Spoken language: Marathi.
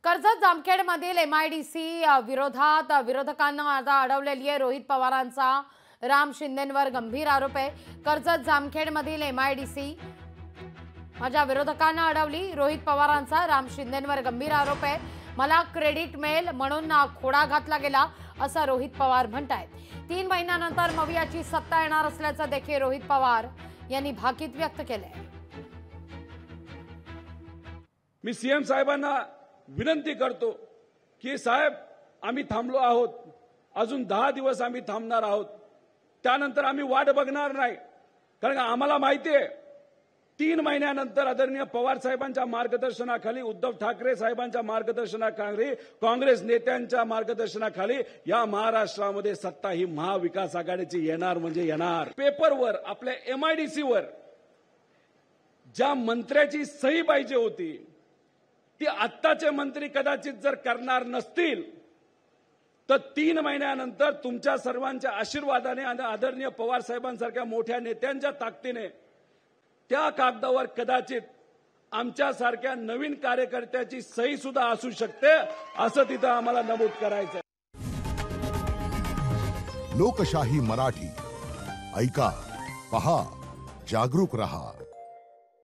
कर्जत जामखेडमधील MIDC विरोधात विरोधकांना आता अडवलेली आहे। रोहित पवारांचा राम शिंदेंवर गंभीर आरोप आहे। कर्जत जामखेडमधील MIDC माझ्या विरोधकांना अडवली। रोहित पवारांचा राम शिंदेंवर गंभीर आरोप आहे। मला क्रेडिट मिळेल म्हणून खोडा घातला गेला असं रोहित पवार म्हणतायत। 3 महिन्यानंतर मवियाची सत्ता येणार असल्याचं देखील रोहित पवार यांनी भाकीत व्यक्त केलंय। मी सीएम साहेबांना विनंती करतो की साहेब आम्ही थांबलो आहोत, अजून 10 दिवस आम्ही थांबणार आहोत, त्यानंतर आम्ही वाट बघणार नाही। कारण आम्हाला माहिती आहे 3 महिन्यानंतर आदरणीय पवार साहेबांच्या मार्गदर्शनाखाली, उद्धव ठाकरे साहेबांच्या मार्गदर्शनाखाली, काँग्रेस नेत्यांच्या मार्गदर्शनाखाली या महाराष्ट्रामध्ये सत्ता ही महाविकास आघाडीची येणार म्हणजे येणार। पेपरवर आपल्या MIDC वर ज्या मंत्र्याची सही पाहिजे होती ती आत्ताचे मंत्री कदाचित जर करणार नसतील तर 3 महिन्यानंतर तुमच्या सर्वांच्या आशीर्वादाने आणि आदरणीय पवार साहेबांसारख्या मोठ्या नेत्यांच्या ताकदीने त्या कागदावर कदाचित आमच्यासारख्या नवीन कार्यकर्त्याची सही सुद्धा असू शकते, असं तिथं आम्हाला नमूद करायचं। लोकशाही मराठी ऐका, पहा, जागरूक रहा।